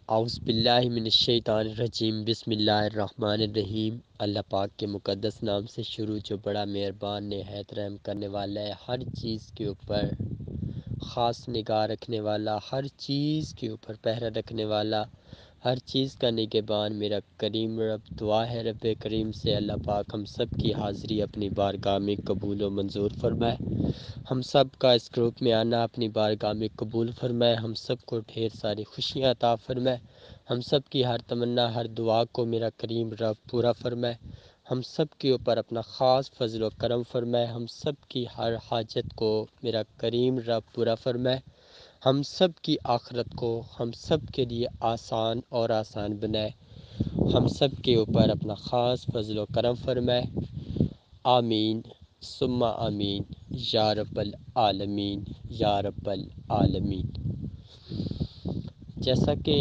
اعوذ باللہ من الشیطان الرجیم، بسم اللہ الرحمن الرحیم۔ اللہ پاک کے مقدس نام سے شروع، جو بڑا مہربان نہایت رحم کرنے والا ہے، ہر چیز کے اوپر خاص نگاہ رکھنے والا، ہر چیز کے اوپر پہرہ رکھنے والا، ہر چیز کا نگہبان میرا کریم رب۔ دعا ہے رب کریم سے اللہ پاک ہم سب کی حاضری اپنی بارگاہ میں قبول و منظور فرمائے، ہم سب کا اس گروپ میں آنا اپنی بارگاہ میں قبول فرمائے، ہم سب کو ڈھیر ساری خوشیاں عطا فرمائے، ہم سب کی ہر تمنا ہر دعا کو میرا کریم رب پورا فرمائے، ہم سب کے اوپر اپنا خاص فضل و کرم فرمائے، ہم سب کی ہر حاجت کو میرا کریم رب پورا فرمائے، ہم سب کی آخرت کو ہم سب کے لیے آسان اور آسان بنائے، ہم سب کے اوپر اپنا خاص فضل و کرم فرمائے۔ آمین ثم آمین یا رب العالمین یا رب العالمین۔ جیسا کہ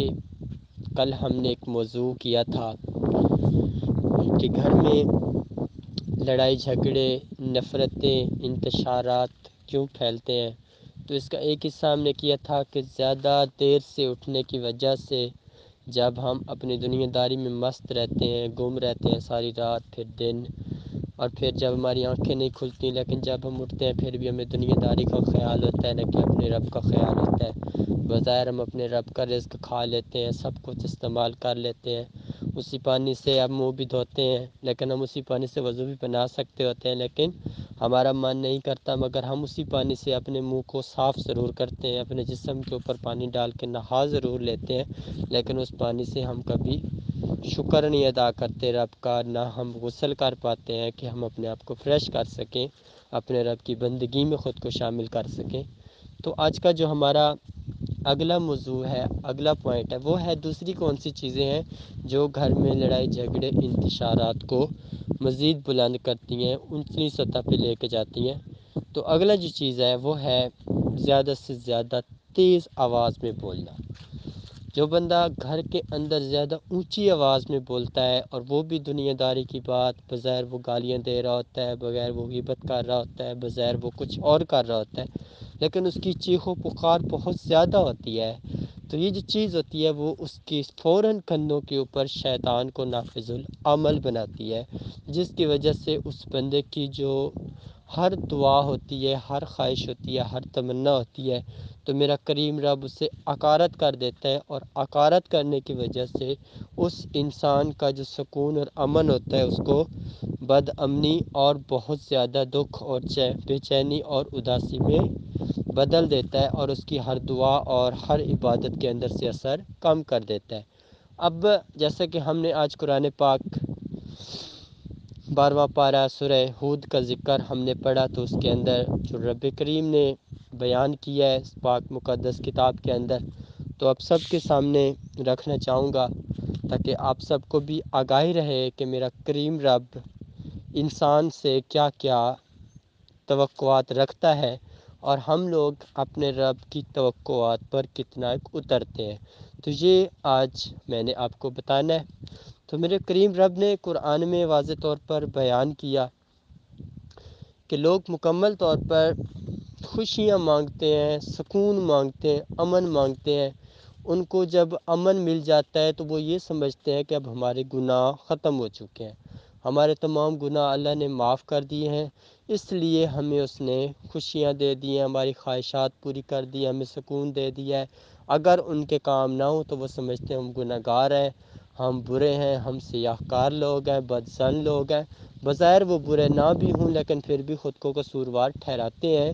کل ہم نے ایک موضوع کیا تھا کہ گھر میں لڑائی جھگڑے، نفرتیں، انتشارات کیوں پھیلتے ہیں، تو اس کا ایک حصہ ہم نے کیا تھا کہ زیادہ دیر سے اٹھنے کی وجہ سے جب ہم اپنی دنیا داری میں مست رہتے ہیں، گم رہتے ہیں ساری رات پھر دن، اور پھر جب ہماری آنکھیں نہیں کھلتی، لیکن جب ہم اٹھتے ہیں پھر بھی ہمیں دنیا داری کا خیال ہوتا ہے نہ کہ اپنے رب کا خیال ہوتا ہے۔ بظاہر ہم اپنے رب کا رزق کھا لیتے ہیں، سب کچھ استعمال کر لیتے ہیں، اسی پانی سے اب منہ بھی دھوتے ہیں، لیکن ہم اسی پانی سے وضو بھی بنا سکتے ہوتے ہیں، لیکن ہمارا من نہیں کرتا، مگر ہم اسی پانی سے اپنے منہ کو صاف ضرور کرتے ہیں، اپنے جسم کے اوپر پانی ڈال کے نہا ضرور لیتے ہیں، لیکن اس پانی سے ہم کبھی شکر نہیں ادا کرتے رب کا، نہ ہم غسل کر پاتے ہیں کہ ہم اپنے آپ کو فریش کر سکیں، اپنے رب کی بندگی میں خود کو شامل کر سکیں۔ تو آج کا جو ہمارا اگلا موضوع ہے، اگلا پوائنٹ ہے، وہ ہے دوسری کون سی چیزیں ہیں جو گھر میں لڑائی جھگڑے انتشارات کو مزید بلند کرتی ہیں، اونچی سطح پہ لے کے جاتی ہیں۔ تو اگلا جو چیز ہے وہ ہے زیادہ سے زیادہ تیز آواز میں بولنا۔ جو بندہ گھر کے اندر زیادہ اونچی آواز میں بولتا ہے، اور وہ بھی دنیا داری کی بات، بظاہر وہ گالیاں دے رہا ہوتا ہے، بغیر وہ غیبت کر رہا ہوتا ہے، بظاہر وہ کچھ اور کر رہا ہوتا ہے، لیکن اس کی چیخ و پکار بہت زیادہ ہوتی ہے، تو یہ جو چیز ہوتی ہے وہ اس کی فوراً کندھوں کے اوپر شیطان کو نافذ العمل بناتی ہے، جس کی وجہ سے اس بندے کی جو ہر دعا ہوتی ہے، ہر خواہش ہوتی ہے، ہر تمنا ہوتی ہے، تو میرا کریم رب اسے عکارت کر دیتا ہے، اور عکارت کرنے کی وجہ سے اس انسان کا جو سکون اور امن ہوتا ہے اس کو بد امنی اور بہت زیادہ دکھ اور بے چینی اور اداسی میں بدل دیتا ہے، اور اس کی ہر دعا اور ہر عبادت کے اندر سے اثر کم کر دیتا ہے۔ اب جیسا کہ ہم نے آج قرآن پاک 12واں پارہ سورہ ہود کا ذکر ہم نے پڑھا، تو اس کے اندر جو رب کریم نے بیان کیا ہے اس پاک مقدس کتاب کے اندر، تو آپ سب کے سامنے رکھنا چاہوں گا تاکہ آپ سب کو بھی آگاہی رہے کہ میرا کریم رب انسان سے کیا کیا توقعات رکھتا ہے، اور ہم لوگ اپنے رب کی توقعات پر کتنا اترتے ہیں۔ تو یہ آج میں نے آپ کو بتانا ہے۔ تو میرے کریم رب نے قرآن میں واضح طور پر بیان کیا کہ لوگ مکمل طور پر خوشیاں مانگتے ہیں، سکون مانگتے ہیں، امن مانگتے ہیں، ان کو جب امن مل جاتا ہے تو وہ یہ سمجھتے ہیں کہ اب ہمارے گناہ ختم ہو چکے ہیں، ہمارے تمام گناہ اللہ نے معاف کر دیے ہیں، اس لیے ہمیں اس نے خوشیاں دے دی ہیں، ہماری خواہشات پوری کر دی ہیں، ہمیں سکون دے دیا ہے۔ اگر ان کے کام نہ ہو تو وہ سمجھتے ہیں ہم گناہ گار ہیں، ہم برے ہیں، ہم سیاہ کار لوگ ہیں، بدظن لوگ ہیں۔ بظاہر وہ برے نہ بھی ہوں لیکن پھر بھی خود کو قصوروار ٹھہراتے ہیں،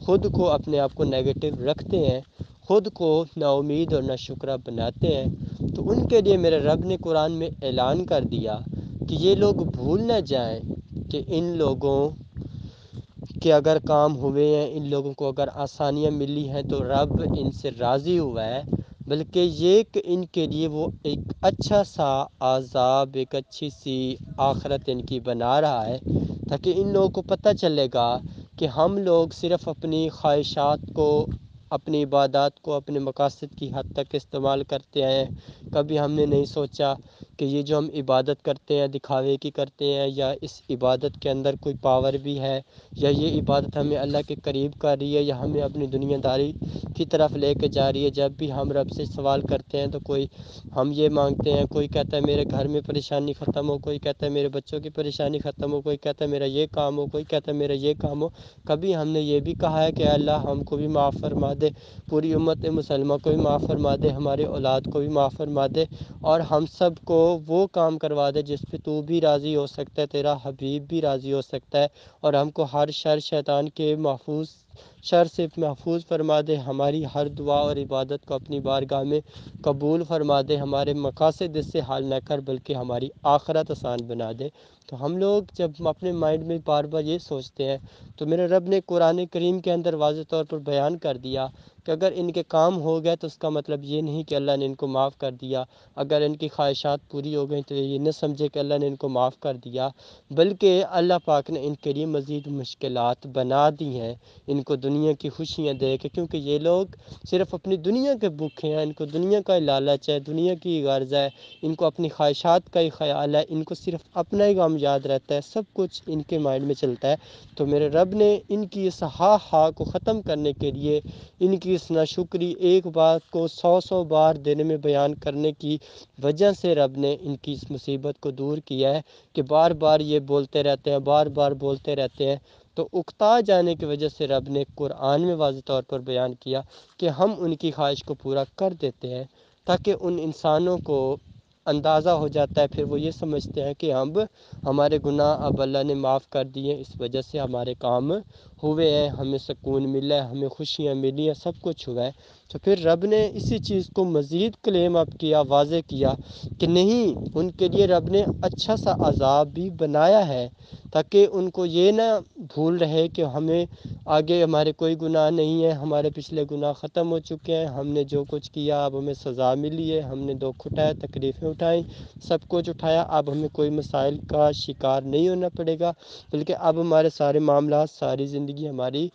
خود کو اپنے آپ کو نیگیٹو رکھتے ہیں، خود کو نا امید اور نا شکرہ بناتے ہیں۔ تو ان کے لیے میرے رب نے قرآن میں اعلان کر دیا کہ یہ لوگ بھول نہ جائیں کہ ان لوگوں کے اگر کام ہوئے ہیں، ان لوگوں کو اگر آسانیاں ملی ہیں تو رب ان سے راضی ہوا ہے، بلکہ یہ کہ ان کے لیے وہ ایک اچھا سا عذاب، ایک اچھی سی آخرت ان کی بنا رہا ہے، تاکہ ان لوگوں کو پتہ چلے گا کہ ہم لوگ صرف اپنی خواہشات کو، اپنی عبادات کو اپنے مقاصد کی حد تک استعمال کرتے ہیں۔ کبھی ہم نے نہیں سوچا کہ یہ جو ہم عبادت کرتے ہیں دکھاوے کی کرتے ہیں، یا اس عبادت کے اندر کوئی پاور بھی ہے، یا یہ عبادت ہمیں اللہ کے قریب کر رہی ہے، یا ہمیں اپنی دنیا داری کی طرف لے کے جا رہی ہے۔ جب بھی ہم رب سے سوال کرتے ہیں تو کوئی ہم یہ مانگتے ہیں، کوئی کہتا ہے میرے گھر میں پریشانی ختم ہو، کوئی کہتا ہے میرے بچوں کی پریشانی ختم ہو، کوئی کہتا ہے میرا یہ کام ہو، کوئی کہتا ہے میرا یہ کام ہو۔ کبھی ہم نے یہ بھی کہا ہے کہ اے اللہ ہم کو بھی معاف فرما دے، پوری امت مسلمہ کو بھی معاف فرما دے، ہمارے اولاد کو بھی معاف فرما دے، اور ہم سب کو وہ کام کروا دے جس پہ تو بھی راضی ہو سکتا ہے، تیرا حبیب بھی راضی ہو سکتا ہے، اور ہم کو ہر شر شیطان کے شر سے محفوظ فرما دے، ہماری ہر دعا اور عبادت کو اپنی بارگاہ میں قبول فرما دے، ہمارے مقاصد اس سے حال نہ کر بلکہ ہماری آخرت آسان بنا دے۔ تو ہم لوگ جب اپنے مائنڈ میں بار بار یہ سوچتے ہیں تو میرے رب نے قرآن کریم کے اندر واضح طور پر بیان کر دیا کہ اگر ان کے کام ہو گئے تو اس کا مطلب یہ نہیں کہ اللہ نے ان کو معاف کر دیا، اگر ان کی خواہشات پوری ہو گئیں تو یہ نہ سمجھے کہ اللہ نے ان کو معاف کر دیا، بلکہ اللہ پاک نے ان کے لیے مزید مشکلات بنا دی ہیں، ان کو دنیا کی خوشیاں دے کے، کیونکہ یہ لوگ صرف اپنی دنیا کے بھوکے ہیں، ان کو دنیا کا لالچ ہے، دنیا کی غرض ہے، ان کو اپنی خواہشات کا ہی خیال ہے، ان کو صرف اپنا ہی غم یاد رہتا ہے، سب کچھ ان کے مائنڈ میں چلتا ہے۔ تو میرے رب نے ان کی اس ہا کو ختم کرنے کے لیے ان کی اس ناشکری ایک بات کو 100 بار دن میں بیان کرنے کی وجہ سے رب نے ان کی اس مصیبت کو دور کیا ہے کہ بار بار یہ بولتے رہتے ہیں، بار بار بولتے رہتے ہیں۔ تو اکتا جانے کی وجہ سے رب نے قرآن میں واضح طور پر بیان کیا کہ ہم ان کی خواہش کو پورا کر دیتے ہیں، تاکہ ان انسانوں کو اندازہ ہو جاتا ہے، پھر وہ یہ سمجھتے ہیں کہ ہمارے گناہ اب اللہ نے معاف کر دیے، اس وجہ سے ہمارے کام ہوئے ہیں، ہمیں سکون ملا ہے، ہمیں خوشیاں ملی ہیں، سب کچھ ہوا ہے۔ تو پھر رب نے اسی چیز کو مزید کلیم اپ کیا، واضح کیا کہ نہیں، ان کے لیے رب نے اچھا سا عذاب بھی بنایا ہے، تاکہ ان کو یہ نہ بھول رہے کہ ہمیں آگے ہمارے کوئی گناہ نہیں ہے، ہمارے پچھلے گناہ ختم ہو چکے ہیں، ہم نے جو کچھ کیا اب ہمیں سزا ملی ہے، ہم نے دکھ اٹھایا، تکلیفیں اٹھائیں، سب کچھ اٹھایا، اب ہمیں کوئی مسائل کا شکار نہیں ہونا پڑے گا، بلکہ اب ہمارے سارے معاملات، ساری زندگی ہماری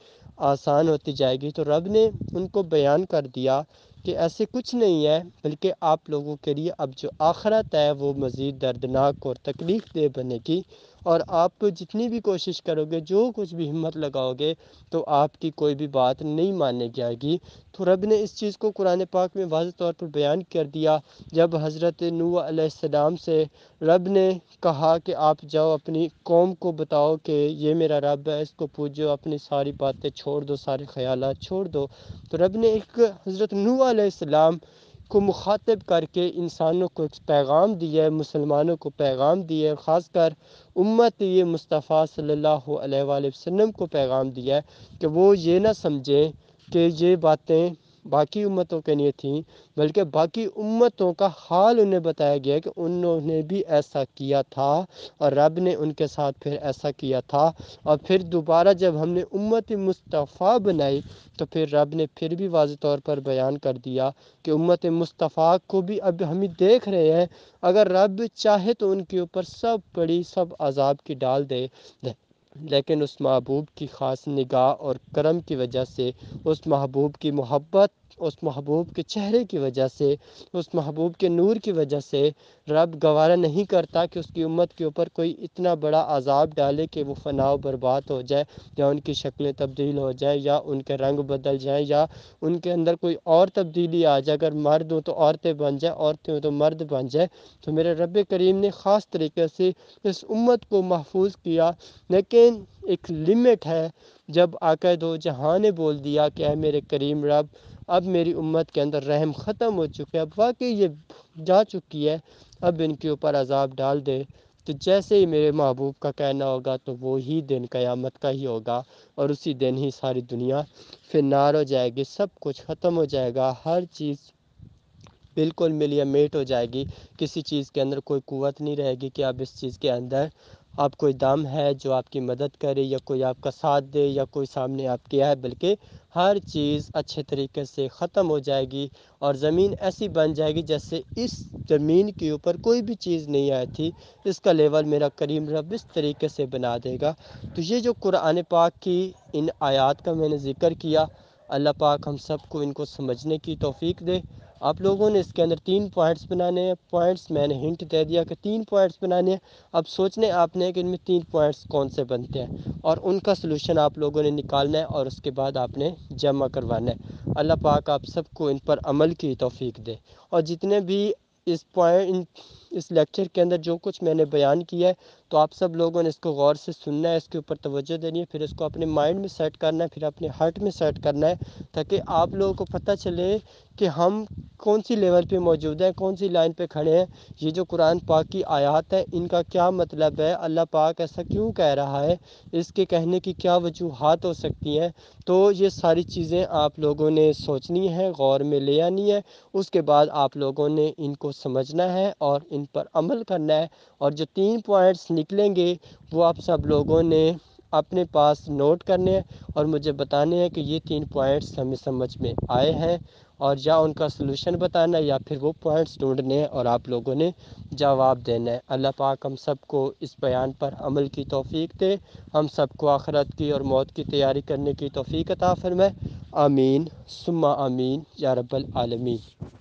آسان ہوتی جائے گی۔ تو رب نے ان کو بیان کر دیا کہ ایسے کچھ نہیں ہے، بلکہ آپ لوگوں کے لیے اب جو آخرت ہے وہ مزید دردناک اور تکلیف دہ بنے گی، اور آپ جتنی بھی کوشش کرو گے، جو کچھ بھی ہمت لگاؤ گے، تو آپ کی کوئی بھی بات نہیں مانے جائے گی۔ تو رب نے اس چیز کو قرآن پاک میں واضح طور پر بیان کر دیا، جب حضرت نوح علیہ السلام سے رب نے کہا کہ آپ جاؤ اپنی قوم کو بتاؤ کہ یہ میرا رب ہے، اس کو پوجو، اپنی ساری باتیں چھوڑ دو، سارے خیالات چھوڑ دو۔ تو رب نے ایک حضرت نوح علیہ السلام کو مخاطب کر کے انسانوں کو ایک پیغام دیا ہے، مسلمانوں کو پیغام دیا ہے، خاص کر امت یہ مصطفیٰ صلی اللہ علیہ وآلہ وسلم کو پیغام دیا ہے کہ وہ یہ نہ سمجھیں کہ یہ باتیں باقی امتوں کے لیے تھیں، بلکہ باقی امتوں کا حال انہیں بتایا گیا کہ انہوں نے بھی ایسا کیا تھا، اور رب نے ان کے ساتھ پھر ایسا کیا تھا، اور پھر دوبارہ جب ہم نے امت مصطفیٰ بنائی تو پھر رب نے پھر بھی واضح طور پر بیان کر دیا کہ امت مصطفیٰ کو بھی اب ہم دیکھ رہے ہیں، اگر رب چاہے تو ان کے اوپر سب بڑی سب عذاب کی ڈال دے، لیکن اس محبوب کی خاص نگاہ اور کرم کی وجہ سے، اس محبوب کی محبت، اس محبوب کے چہرے کی وجہ سے، اس محبوب کے نور کی وجہ سے رب گوارہ نہیں کرتا کہ اس کی امت کے اوپر کوئی اتنا بڑا عذاب ڈالے کہ وہ فنا و برباد ہو جائے، یا ان کی شکلیں تبدیل ہو جائیں، یا ان کے رنگ بدل جائیں، یا ان کے اندر کوئی اور تبدیلی آ جائے، اگر مرد ہو تو عورتیں بن جائیں، عورتیں ہو تو مرد بن جائے۔ تو میرے رب کریم نے خاص طریقے سے اس امت کو محفوظ کیا، لیکن ایک لمٹ ہے۔ جب آقا دو جہاں نے بول دیا کہ اے میرے کریم رب، اب میری امت کے اندر رحم ختم ہو چکا ہے، اب واقعی یہ جا چکی ہے، اب ان کے اوپر عذاب ڈال دے، تو جیسے ہی میرے محبوب کا کہنا ہوگا تو وہی دن قیامت کا ہی ہوگا، اور اسی دن ہی ساری دنیا فنار ہو جائے گی، سب کچھ ختم ہو جائے گا، ہر چیز بالکل ملیا میٹ ہو جائے گی، کسی چیز کے اندر کوئی قوت نہیں رہے گی کہ اب اس چیز کے اندر آپ کوئی دم ہے جو آپ کی مدد کرے، یا کوئی آپ کا ساتھ دے، یا کوئی سامنے آپ کیا ہے، بلکہ ہر چیز اچھے طریقے سے ختم ہو جائے گی، اور زمین ایسی بن جائے گی جیسے اس زمین کے اوپر کوئی بھی چیز نہیں آئی تھی، اس کا لیول میرا کریم رب اس طریقے سے بنا دے گا۔ تو یہ جو قرآن پاک کی ان آیات کا میں نے ذکر کیا، اللہ پاک ہم سب کو ان کو سمجھنے کی توفیق دے، آپ لوگوں نے اس کے اندر 3 پوائنٹس بنانے ہیں. پوائنٹس میں نے ہنٹ دے دیا کہ 3 پوائنٹس بنانے ہیں. اب سوچنے آپ نے کہ ان میں 3 پوائنٹس کون سے بنتے ہیں اور ان کا سلوشن آپ لوگوں نے نکالنا ہے اور اس کے بعد آپ نے جمع کروانا ہے. اللہ پاک آپ سب کو ان پر عمل کی توفیق دے. اور جتنے بھی اس لیکچر کے اندر جو کچھ میں نے بیان کیا ہے تو آپ سب لوگوں نے اس کو غور سے سننا ہے, اس کے اوپر توجہ دینی ہے, پھر اس کو اپنے مائنڈ میں سیٹ کرنا ہے, پھر اپنے ہارٹ میں سیٹ کرنا ہے, تاکہ آپ لوگوں کو پتہ چلے کہ ہم کون سی لیول پہ موجود ہیں, کون سی لائن پہ کھڑے ہیں. یہ جو قرآن پاک کی آیات ہے ان کا کیا مطلب ہے, اللہ پاک ایسا کیوں کہہ رہا ہے, اس کے کہنے کی کیا وجوہات ہو سکتی ہیں. تو یہ ساری چیزیں آپ لوگوں نے سوچنی ہے, غور میں لے آنی ہے. اس کے بعد آپ لوگوں نے ان کو سمجھنا ہے اور ان پر عمل کرنا ہے. اور جو 3 پوائنٹس نکلیں گے وہ آپ سب لوگوں نے اپنے پاس نوٹ کرنے ہیں اور مجھے بتانے ہیں کہ یہ 3 پوائنٹس ہمیں سمجھ میں آئے ہیں, اور یا ان کا سلوشن بتانا ہے یا پھر وہ پوائنٹس ڈھونڈنے ہیں اور آپ لوگوں نے جواب دینا ہے. اللہ پاک ہم سب کو اس بیان پر عمل کی توفیق دے. ہم سب کو آخرت کی اور موت کی تیاری کرنے کی توفیق عطا فرمائے. آمین ثم آمین یا رب العالمین.